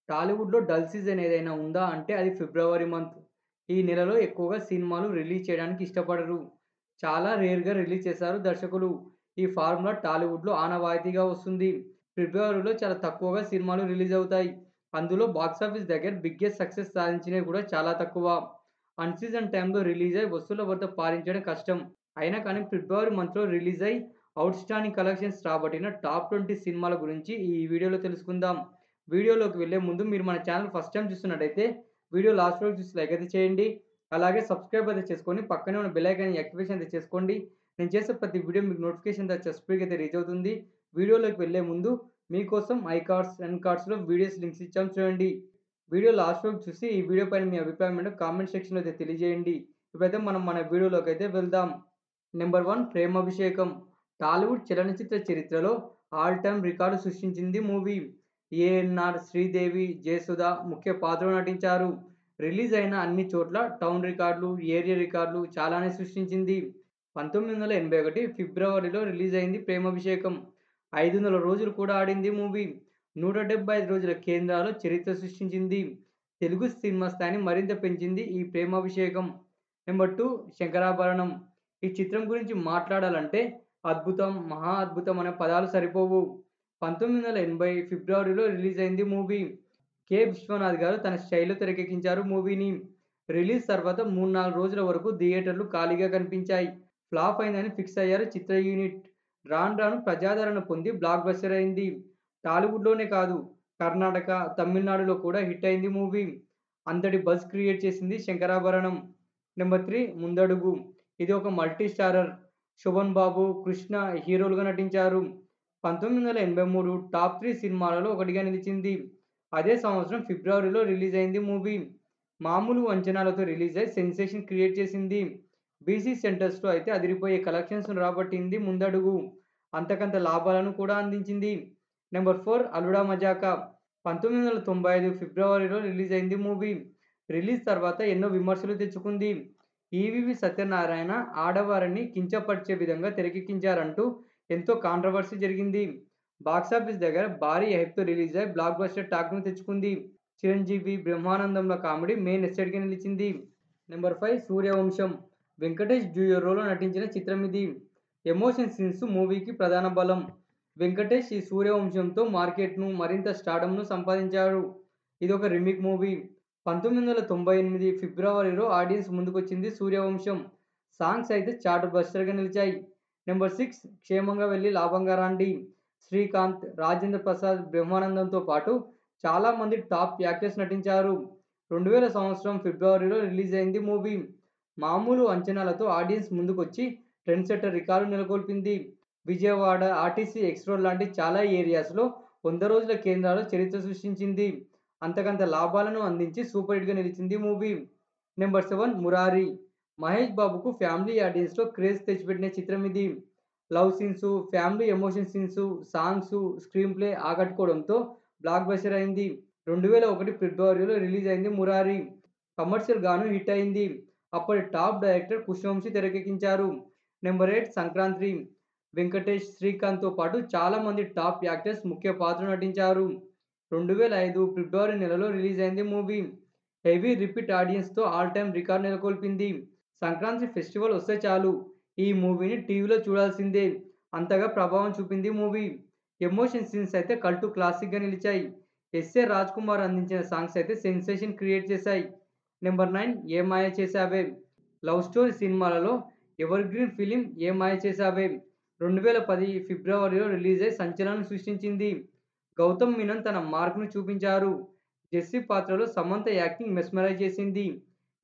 టాలీవుడ్‌లో dull season ఏదైనా ఉందా అంటే అది ఫిబ్రవరి మంత్. ఈ నెలలో ఎక్కువగా సినిమాలు రిలీజ్ చేయడానికి ఇష్టపడరు. చాలా రేర్‌గా రిలీజ్ చేస్తారు దర్శకులు. ఈ ఫార్ములా టాలీవుడ్‌లో ఆనవాయితీగా వస్తుంది. ఫిబ్రవరిలో చాలా తక్కువగా సినిమాలు రిలీజ్ అవుతాయి. అందులో బాక్సాఫీస్ దగ్గర బిగ్గెస్ట్ సక్సెస్ సాధించినవి కూడా చాలా తక్కువ. అన్ సీజన్ టైమ్‌లో రిలీజ్ అయ్యి వసూళ్ల వద్ద పారించడం కష్టం. అయినా కానీ ఫిబ్రవరి మంత్‌లో రిలీజ్ అయ్యి ఔట్‌స్టాండింగ్ కలెక్షన్స్ రాబట్టిన టాప్ 20 సినిమాల గురించి ఈ వీడియోలో తెలుసుకుందాం. వీడియోలోకి వెళ్ళే ముందు మీరు మన ఛానల్ ఫస్ట్ టైమ్ చూస్తున్నట్టయితే వీడియో లాస్ట్ వరకు చూసి లైక్ అయితే చేయండి. అలాగే సబ్స్క్రైబ్ అయితే చేసుకొని పక్కనే ఉన్న బెల్ ఐకాన్ యాక్టివేషన్ అయితే చేసుకోండి. నేను చేసే ప్రతి వీడియో మీకు నోటిఫికేషన్ వచ్చే స్పీడ్‌గా అయితే రీచ్ అవుతుంది. వీడియోలోకి వెళ్ళే ముందు మీకోసం ఐ కార్డ్స్, ఎండ్ కార్డ్స్‌లో వీడియోస్ లింక్స్ ఇచ్చాం చూడండి. వీడియో లాస్ట్ వరకు చూసి ఈ వీడియో పైన మీ అభిప్రాయం ఏంటో కామెంట్ సెక్షన్‌లో అయితే తెలియజేయండి. ఇప్పుడైతే మనం మన వీడియోలోకి అయితే వెళ్దాం. నెంబర్ 1 ప్రేమాభిషేకం. టాలీవుడ్ చలనచిత్ర చరిత్రలో ఆల్ టైమ్ రికార్డు సృష్టించింది మూవీ. ఏఎన్నార్, శ్రీదేవి, జయసుధ ముఖ్య పాత్రలో నటించారు. రిలీజ్ అయిన అన్ని చోట్ల టౌన్ రికార్డులు, ఏరియా రికార్డులు చాలానే సృష్టించింది. 1981 ఫిబ్రవరిలో రిలీజ్ అయింది ప్రేమాభిషేకం. 500 రోజులు కూడా ఆడింది మూవీ. 175 రోజుల కేంద్రాల్లో చరిత్ర సృష్టించింది. తెలుగు సినిమా స్థాయిని మరింత పెంచింది ఈ ప్రేమాభిషేకం. నెంబర్ 2 శంకరాభరణం. ఈ చిత్రం గురించి మాట్లాడాలంటే అద్భుతం, మహా అద్భుతం అనే పదాలు సరిపోవు. 1980 ఫిబ్రవరిలో రిలీజ్ అయింది మూవీ. కె. విశ్వనాథ్ గారు తన స్టైల్‌లో తెరకెక్కించారు మూవీని. రిలీజ్ తర్వాత 3, 4 రోజుల వరకు థియేటర్లు ఖాళీగా కనిపించాయి. ఫ్లాప్ అయిందని ఫిక్స్ అయ్యారు చిత్ర యూనిట్. రాను రాను ప్రజాదరణ పొంది బ్లాక్ బస్టర్ అయింది. టాలీవుడ్‌లోనే కాదు, కర్ణాటక, తమిళనాడులో కూడా హిట్ అయింది మూవీ. అంతటి బజ్ క్రియేట్ చేసింది శంకరాభరణం. నెంబర్ 3 ముందడుగు. ఇది ఒక మల్టీ స్టారర్. శోభన్ బాబు, కృష్ణ హీరోలుగా నటించారు. 1983 టాప్ 3 సినిమాలలో ఒకటిగా నిలిచింది. అదే సంవత్సరం ఫిబ్రవరిలో రిలీజ్ అయింది మూవీ. మామూలు అంచనాలతో రిలీజ్ అయ్యి సెన్సేషన్ క్రియేట్ చేసింది. బీసీ సెంటర్స్‌లో అయితే అదిరిపోయే కలెక్షన్స్‌ను రాబట్టింది ముందడుగు. అంతకంత లాభాలను కూడా అందించింది. నెంబర్ 4 అల్లుడా మజాకా. 1995 ఫిబ్రవరిలో రిలీజ్ అయింది మూవీ. రిలీజ్ తర్వాత ఎన్నో విమర్శలు తెచ్చుకుంది. ఈవీవి సత్యనారాయణ ఆడవారిని కించపరిచే విధంగా తెరకెక్కించారంటూ ఎంతో కాంట్రోవర్సీ జరిగింది. బాక్సాఫీస్ దగ్గర భారీ హైప్‌తో రిలీజ్ అయ్యి బ్లాక్ బస్టర్ టాక్‌ను తెచ్చుకుంది. చిరంజీవి, బ్రహ్మానందంల కామెడీ మెయిన్ ఎస్సెట్‌గా నిలిచింది. నెంబర్ 5 సూర్యవంశం. వెంకటేష్ డ్యూయల్ రోల్‌లో నటించిన చిత్రం ఇది. ఎమోషన్ సీన్స్ మూవీకి ప్రధాన బలం. వెంకటేష్ ఈ సూర్యవంశంతో మార్కెట్‌ను మరింత స్టార్డమ్‌ను సంపాదించారు. ఇదొక రీమేక్ మూవీ. 1998 ఫిబ్రవరిలో ఆడియన్స్ ముందుకొచ్చింది సూర్యవంశం. సాంగ్స్ అయితే చార్ట్ బస్టర్‌గా నిలిచాయి. నెంబర్ 6 క్షేమంగా వెళ్లి లాభంగా రాండి. శ్రీకాంత్, రాజేంద్ర ప్రసాద్, బ్రహ్మానందంతో పాటు చాలామంది టాప్ యాక్టర్స్ నటించారు. 2000 సంవత్సరం ఫిబ్రవరిలో రిలీజ్ అయింది మూవీ. మామూలు అంచనాలతో ఆడియన్స్ ముందుకొచ్చి ట్రెండ్ సెట్టర్ రికార్డు నెలకొల్పింది. విజయవాడ, ఆర్టీసీ ఎక్స్ రోడ్ లాంటి చాలా ఏరియాస్‌లో 100 రోజుల కేంద్రాల్లో చరిత్ర సృష్టించింది. అంతకంత లాభాలను అందించి సూపర్ హిట్‌గా నిలిచింది మూవీ. నెంబర్ 7 మురారి. మహేష్ బాబుకు ఫ్యామిలీ ఆడియన్స్‌లో క్రేజ్ తెచ్చిపెట్టిన చిత్రం ఇది. Love scenes, family emotion scenes, songs, screenplay ఆకట్టుకోవడంతో బ్లాక్ బస్టర్ అయింది. 2001 ఫిబ్రవరిలో రిలీజ్ అయింది 'మురారి'. కమర్షియల్ గాను హిట్ అయింది. అప్పటి టాప్ డైరెక్టర్ కృష్ణవంశీ తెరకెక్కించారు. నెంబర్ 8 సంక్రాంతి. వెంకటేష్, శ్రీకాంత్‌తో పాటు చాలామంది టాప్ యాక్టర్స్ ముఖ్య పాత్రలు నటించారు. 2005 ఫిబ్రవరి నెలలో రిలీజ్ అయింది మూవీ. హెవీ రిపీట్ ఆడియన్స్‌తో ఆల్ టైమ్ రికార్డ్ నెలకొల్పింది. సంక్రాంతి ఫెస్టివల్ వస్తే చాలు ఈ మూవీని టీవీలో చూడాల్సిందే. అంతగా ప్రభావం చూపింది మూవీ. ఎమోషన్ సీన్స్ అయితే కల్ట్ క్లాసిక్‌గా నిలిచాయి. ఎస్‌ఏ రాజ్‌కుమార్ అందించిన సాంగ్స్ అయితే సెన్సేషన్ క్రియేట్ చేశాయి. Number 9 Ye Maaya Chesave. Love story సినిమాలలో evergreen film Ye Maaya Chesave. 2010 ఫిబ్రవరిలో రిలీజ్ అయ్యి సంచలనం సృష్టించింది. గౌతమ్ మీనన్ తన మార్క్‌ను చూపించారు. జెస్సీ పాత్రలో సమంత యాక్టింగ్ మెస్మరైజ్ చేసింది.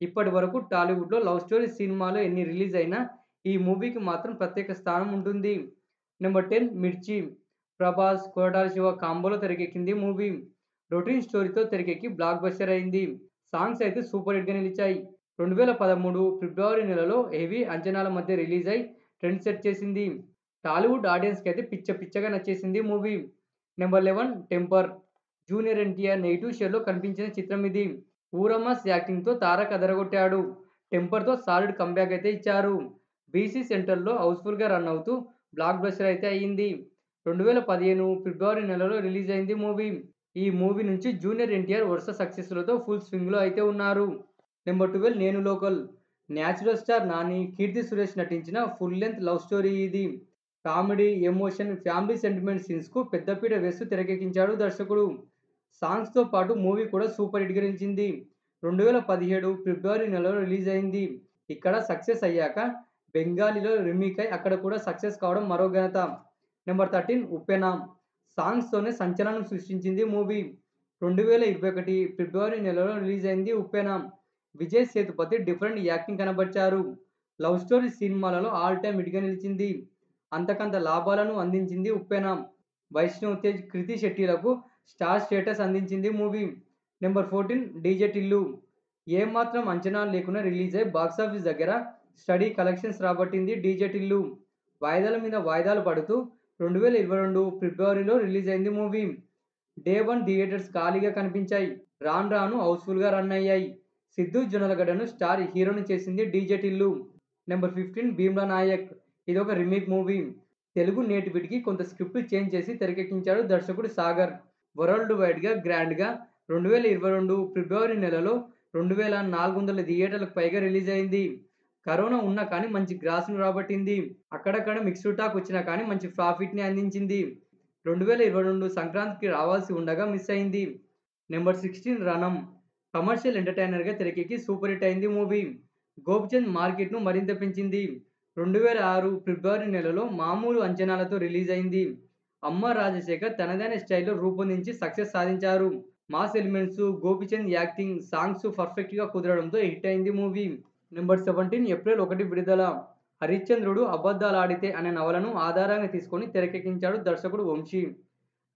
ఇప్పటి వరకు టాలీవుడ్‌లో లవ్ స్టోరీ సినిమాలు ఎన్ని రిలీజ్ అయినా ఈ మూవీకి మాత్రం ప్రత్యేక స్థానం ఉంటుంది. నెంబర్ 10 మిర్చి. ప్రభాస్, కొరటాల శివ కాంబోలో తెరకెక్కింది మూవీ. రొటీన్ స్టోరీతో తెరకెక్కి బ్లాక్ బస్టర్ అయింది. సాంగ్స్ అయితే సూపర్ హిట్‌గా నిలిచాయి. 2013 ఫిబ్రవరి నెలలో హెవీ అంచనాల మధ్య రిలీజ్ అయ్యి ట్రెండ్ సెట్ చేసింది. టాలీవుడ్ ఆడియన్స్‌కి అయితే పిచ్చ పిచ్చగా నచ్చేసింది movie. Number 11 temper. Junior NTR negative షేడ్‌లో కనిపించిన చిత్రం ఇది. ఊరమాస్ యాక్టింగ్‌తో తారక్ అదరగొట్టాడు. టెంపర్‌తో సాలిడ్ కమ్‌బ్యాక్ అయితే ఇచ్చారు. బీసీ సెంటర్‌లో హౌస్‌ఫుల్‌గా రన్ అవుతూ బ్లాక్ బస్టర్ అయితే అయింది. 2015 ఫిబ్రవరి నెలలో రిలీజ్ అయింది మూవీ. ఈ మూవీ నుంచి జూనియర్ ఎన్టీఆర్ వరుస సక్సెస్‌లతో ఫుల్ స్వింగ్‌లో అయితే ఉన్నారు. నెంబర్ 12 నేను local. Natural star Nani, Keerthy Suresh నటించిన ఫుల్ లెంగ్త్ లవ్ స్టోరీ ఇది. కామెడీ, ఎమోషన్, ఫ్యామిలీ సెంటిమెంట్ సీన్స్‌కు పెద్దపీట వేస్తూ తెరకెక్కించాడు దర్శకుడు. సాంగ్స్‌తో పాటు మూవీ కూడా సూపర్ హిట్‌గా నిలిచింది. 2017 ఫిబ్రవరి నెలలో రిలీజ్ అయింది. ఇక్కడ సక్సెస్ అయ్యాక బెంగాలీలో రీమేక్ అయి అక్కడ కూడా సక్సెస్ కావడం మరో ఘనత. నెంబర్ 13 ఉప్పెన. సాంగ్స్‌తోనే సంచలనం సృష్టించింది మూవీ. 2021 ఫిబ్రవరి నెలలో రిలీజ్ అయింది ఉప్పెన. విజయ్ సేతుపతి డిఫరెంట్ యాక్టింగ్ కనబర్చారు. లవ్ స్టోరీ సినిమాలలో ఆల్ టైమ్ హిట్‌గా నిలిచింది. అంతకంత లాభాలను అందించింది ఉప్పెన. వైష్ణవ్ తేజ్, కృతి శెట్టిలకు స్టార్ స్టేటస్ అందించింది మూవీ. Number 14 DJ Tillu. ఏమాత్రం అంచనాలు లేకుండా రిలీజ్ అయి బాక్సాఫీస్ దగ్గర స్టడీ కలెక్షన్స్ రాబట్టింది డీజే టిల్లు. వాయిదాల మీద వాయిదాలు పడుతూ 2022 ఫిబ్రవరిలో రిలీజ్ అయింది మూవీ. డే 1 థియేటర్స్ ఖాళీగా కనిపించాయి. రాను రాను హౌస్‌ఫుల్‌గా రన్ అయ్యాయి. సిద్ధు జొన్నలగడ్డను స్టార్ హీరోని చేసింది డీజే టిల్లు. నెంబర్ 15 భీమ్లా నాయక్. ఇదొక రీమేక్ మూవీ. తెలుగు నేటివిటీకి కొంత స్క్రిప్ట్ చేంజ్ చేసి తెరకెక్కించాడు దర్శకుడు సాగర్. వరల్డ్ వైడ్‌గా గ్రాండ్‌గా 2022 ఫిబ్రవరి నెలలో 2400 థియేటర్లకు పైగా రిలీజ్ అయింది. కరోనా ఉన్నా కానీ మంచి గ్రాస్‌ను రాబట్టింది. అక్కడక్కడ మిక్స్డ్ టాక్ వచ్చినా కానీ మంచి ప్రాఫిట్‌ని అందించింది. 2022 సంక్రాంతికి రావాల్సి ఉండగా మిస్ అయింది. నెంబర్ 16 రణం. కమర్షియల్ ఎంటర్‌టైనర్‌గా తెరకెక్కి సూపర్ హిట్ అయింది మూవీ. గోపీచంద్ మార్కెట్‌ను మరింత పెంచింది. 2006 ఫిబ్రవరి నెలలో మామూలు అంచనాలతో రిలీజ్ అయింది. అమ్మ రాజశేఖర్ తనదైన స్టైల్‌లో రూపొందించి సక్సెస్ సాధించారు. Mass elements, Gopichand acting, songs పర్ఫెక్ట్‌గా కుదరడంతో హిట్ అయింది మూవీ. నెంబర్ 17 ఏప్రిల్ 1 విడుదల. 'హరిశ్చంద్రుడు అబద్ధాలాడితే' అనే నవలను ఆధారంగా తీసుకొని తెరకెక్కించాడు దర్శకుడు వంశీ.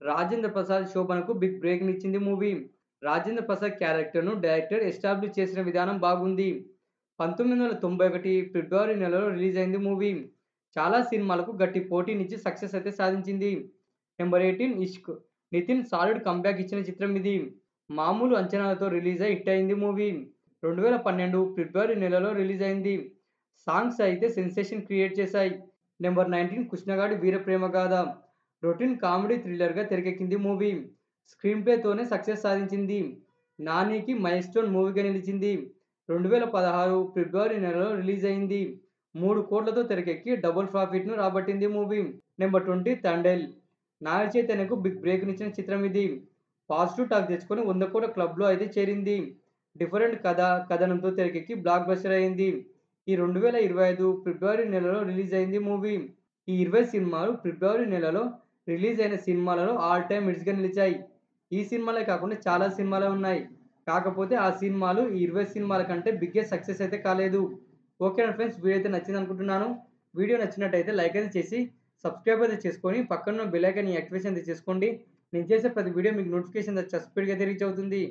రాజేంద్ర ప్రసాద్, శోభనకు బిగ్ బ్రేక్‌నిచ్చింది మూవీ. రాజేంద్ర ప్రసాద్ క్యారెక్టర్‌ను డైరెక్టర్ ఎస్టాబ్లిష్ చేసిన విధానం బాగుంది. 1991 ఫిబ్రవరి నెలలో రిలీజ్ అయింది మూవీ. చాలా సినిమాలకు గట్టి పోటీనిచ్చి సక్సెస్ అయితే సాధించింది. నెంబర్ 18 ఇష్క్. నితిన్ సాలిడ్ కమ్‌బ్యాక్ ఇచ్చిన చిత్రం ఇది. మామూలు అంచనాలతో రిలీజ్ అయి హిట్ అయింది మూవీ. 2012 ఫిబ్రవరి నెలలో రిలీజ్ అయింది. సాంగ్స్ అయితే సెన్సేషన్ క్రియేట్ చేశాయి. Number 19 Krishnagadi Veera Prema Gaadha. Routine comedy థ్రిల్లర్‌గా తెరకెక్కింది మూవీ. స్క్రీన్ ప్లేతోనే సక్సెస్ సాధించింది. నానికి మైల్‌స్టోన్ మూవీగా నిలిచింది. 2016 ఫిబ్రవరి నెలలో రిలీజ్ అయింది. 3 కోట్లతో తెరకెక్కి డబుల్ ప్రాఫిట్‌ను రాబట్టింది మూవీ. నెంబర్ 20 తండేల్. నాగ చైతన్యకు బిగ్ బ్రేక్‌నిచ్చిన చిత్రం ఇది. పాజిటివ్ టాక్ తెచ్చుకొని 100 కోట్ల క్లబ్‌లో అయితే చేరింది. డిఫరెంట్ కథ, కథనంతో తెరకెక్కి బ్లాక్ బస్టర్ అయింది. ఈ 2025 ఫిబ్రవరి నెలలో రిలీజ్ అయింది మూవీ. ఈ 20 సినిమాలు ఫిబ్రవరి నెలలో రిలీజ్ అయిన సినిమాలలో ఆల్ టైమ్ హిట్స్‌గా నిలిచాయి. ఈ సినిమాలే కాకుండా చాలా సినిమాలే ఉన్నాయి. కాకపోతే ఆ సినిమాలు ఈ 20 సినిమాల కంటే బిగ్గెస్ట్ సక్సెస్ అయితే కాలేదు. ఓకేనా ఫ్రెండ్స్, వీడియో అయితే నచ్చిందనుకుంటున్నాను. వీడియో నచ్చినట్టయితే లైక్ అయితే చేసి, సబ్స్క్రైబ్ అయితే చేసుకొని, పక్కనున్న బెల్ ఐకాన్ యాక్టివేషన్ అయితే చేసుకోండి. నేను చేసే ప్రతి వీడియో మీకు నోటిఫికేషన్ స్పీడ్‌గా అయితే రీచ్ అవుతుంది.